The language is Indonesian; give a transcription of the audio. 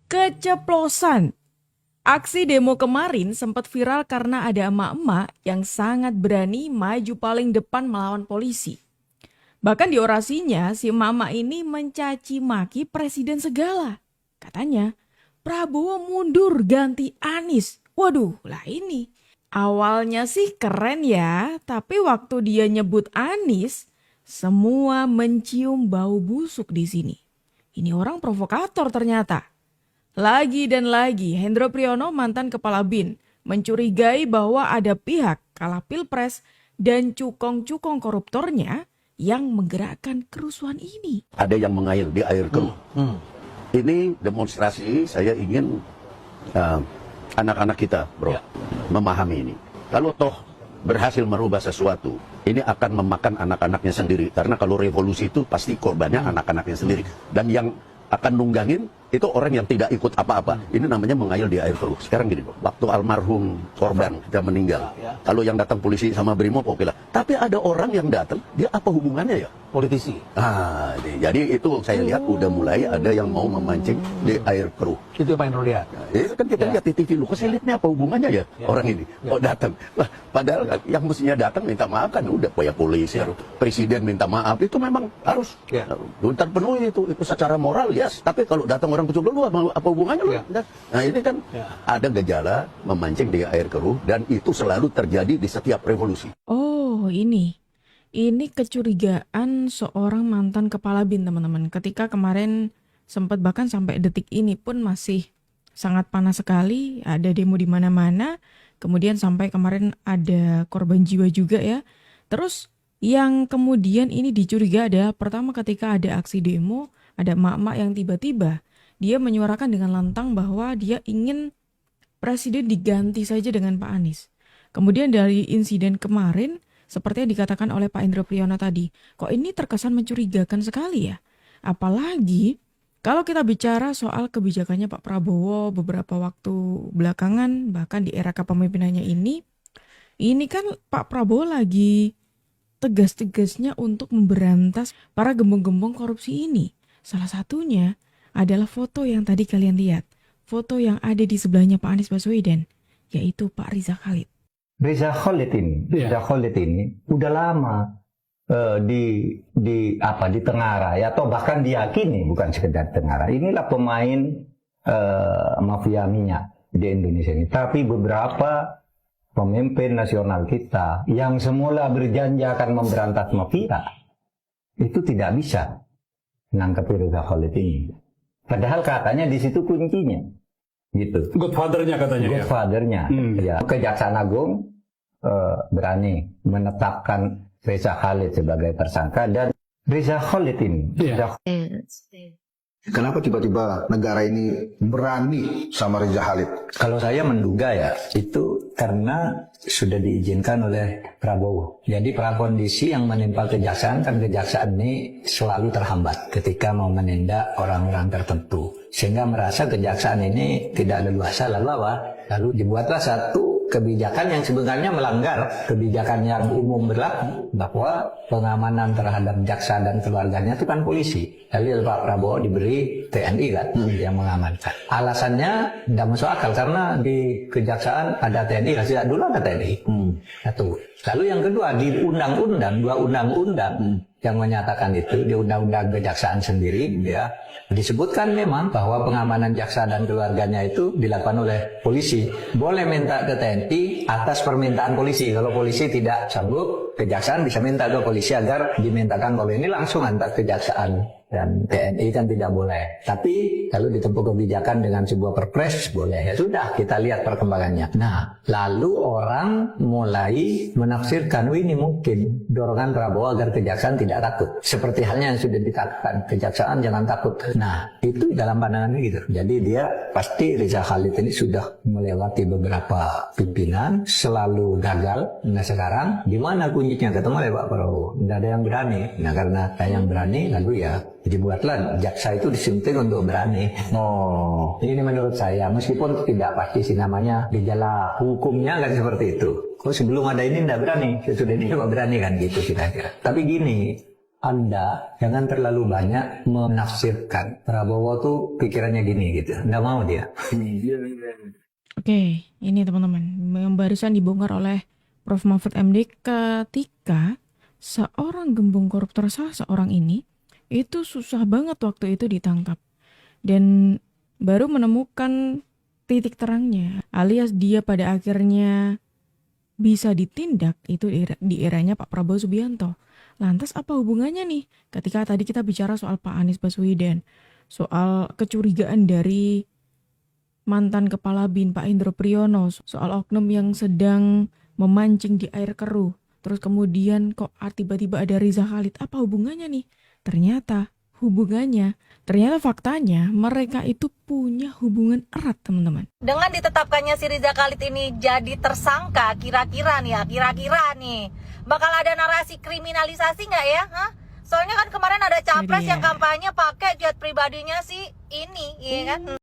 Keceplosan. Aksi demo kemarin sempat viral karena ada emak-emak yang sangat berani maju paling depan melawan polisi. Bahkan di orasinya, si emak-emak ini mencaci maki presiden segala. Katanya, Prabowo mundur ganti Anies. Waduh, lah ini. Awalnya sih keren ya, tapi waktu dia nyebut Anies, semua mencium bau busuk di sini. Ini orang provokator ternyata. Lagi dan lagi, Hendro Priyono, mantan kepala BIN, mencurigai bahwa ada pihak kalah pilpres dan cukong-cukong koruptornya yang menggerakkan kerusuhan ini. Ada yang mengail di air keruh. Ini demonstrasi, saya ingin anak-anak kita, bro, memahami ini. Kalau toh berhasil merubah sesuatu, ini akan memakan anak-anaknya sendiri. Karena kalau revolusi itu pasti korbannya anak-anaknya sendiri. Dan yang akan nunggangin itu orang yang tidak ikut apa-apa. Ini namanya mengayal di air keruh. Sekarang gini, waktu almarhum korban kita meninggal, kalau yang datang polisi sama Brimob oke lah. Tapi ada orang yang datang, dia apa hubungannya ya? Politisi. Jadi itu saya lihat udah mulai ada yang mau memancing di air keruh. Itu yang pengen lihat. Itu kan kita lihat di TV lu, keselitnya apa hubungannya ya orang ini? Oh datang, lah padahal yang mestinya datang minta maaf kan udah ya polisi, presiden minta maaf itu memang harus tuntutan penuh itu secara moral yes. Tapi kalau datang orang kecil lu apa hubungannya lu? Nah ini kan ada gejala memancing di air keruh dan itu selalu terjadi di setiap revolusi. Oh ini kecurigaan seorang mantan kepala BIN teman-teman. Ketika kemarin sempat bahkan sampai detik ini pun masih sangat panas sekali. Ada demo di mana-mana. Kemudian sampai kemarin ada korban jiwa juga ya. Terus yang kemudian ini dicuriga adalah pertama ketika ada aksi demo. Ada emak-emak yang tiba-tiba dia menyuarakan dengan lantang bahwa dia ingin presiden diganti saja dengan Pak Anies. Kemudian dari insiden kemarin seperti yang dikatakan oleh Pak Hendro Priyono tadi, kok ini terkesan mencurigakan sekali ya? Apalagi kalau kita bicara soal kebijakannya Pak Prabowo beberapa waktu belakangan, bahkan di era kepemimpinannya ini kan Pak Prabowo lagi tegas-tegasnya untuk memberantas para gembong-gembong korupsi ini. Salah satunya adalah foto yang tadi kalian lihat, foto yang ada di sebelahnya Pak Anies Baswedan, yaitu Pak Riza Khalid. Reza Khalid ini udah lama di Tengara ya, atau bahkan diyakini bukan sekedar Tengara. Inilah pemain mafia minyak di Indonesia ini. Tapi beberapa pemimpin nasional kita yang semula berjanji akan memberantas mafia itu tidak bisa menangkap Reza Khalid ini. Padahal katanya di situ kuncinya. Gitu. Godfather-nya katanya. Godfather-nya. Ya. Kejaksaan Agung berani menetapkan Reza Khalid sebagai tersangka dan Reza Khalid ini. Kenapa tiba-tiba negara ini berani sama Reza Khalid? Kalau saya menduga ya, itu karena sudah diizinkan oleh Prabowo. Jadi prakondisi yang menimpa kejaksaan, kan kejaksaan ini selalu terhambat ketika mau menindak orang-orang tertentu. Sehingga merasa kejaksaan ini tidak leluasa, lalu dibuatlah satu kebijakan yang sebenarnya melanggar kebijakan yang umum berlaku, bahwa pengamanan terhadap jaksa dan keluarganya itu kan polisi. Lalu Pak Prabowo diberi TNI kan yang mengamankan. Alasannya tidak masuk akal karena di kejaksaan ada TNI, sejak dulu ada TNI. Satu. Lalu yang kedua, di undang-undang, dua undang-undang yang menyatakan itu, di undang-undang kejaksaan sendiri ya, disebutkan memang bahwa pengamanan jaksa dan keluarganya itu dilakukan oleh polisi. Boleh minta ke TNI atas permintaan polisi. Kalau polisi tidak sanggup, kejaksaan bisa minta ke polisi agar dimintakan. Kalau ini langsung antar kejaksaan dan TNI kan tidak boleh. Tapi kalau ditempuh kebijakan dengan sebuah perpres boleh. Ya sudah, kita lihat perkembangannya. Nah, lalu orang mulai menafsirkan, ini mungkin dorongan Prabowo agar kejaksaan tidak takut. Seperti halnya yang sudah dikatakan, kejaksaan jangan takut. Nah, itu dalam pandangannya gitu. Jadi dia pasti Reza Khalid ini sudah melewati beberapa pimpinan, selalu gagal. Nah sekarang, di mana kuncinya? Ketemu oleh Pak Prabowo. Tidak ada yang berani. Nah karena ada yang berani, lalu ya dibuatlah jaksa itu disunting untuk berani. Ini menurut saya, meskipun tidak pasti sih, namanya gejala hukumnya kan seperti itu. Kok sebelum ada ini tidak berani, sesudah ini kok berani kan gitu kira-kira. Tapi gini, Anda jangan terlalu banyak menafsirkan. Prabowo tuh pikirannya gini gitu. Nggak mau dia. Oke, ini teman-teman yang barusan dibongkar oleh Prof. Mahfud MD ketika seorang gembong koruptor seorang ini itu susah banget waktu itu ditangkap dan baru menemukan titik terangnya, alias dia pada akhirnya bisa ditindak itu di eranya Pak Prabowo Subianto. Lantas apa hubungannya nih ketika tadi kita bicara soal Pak Anies Baswedan, soal kecurigaan dari mantan kepala BIN Pak Indro Priyono, soal oknum yang sedang memancing di air keruh. Terus kemudian kok tiba-tiba ada Riza Khalid. Apa hubungannya nih? Ternyata faktanya mereka itu punya hubungan erat, teman-teman. Dengan ditetapkannya si Riza Khalid ini jadi tersangka, kira-kira nih bakal ada narasi kriminalisasi nggak ya? Hah? Soalnya kan kemarin ada capres yang kampanye pakai jet pribadinya si ini, iya kan?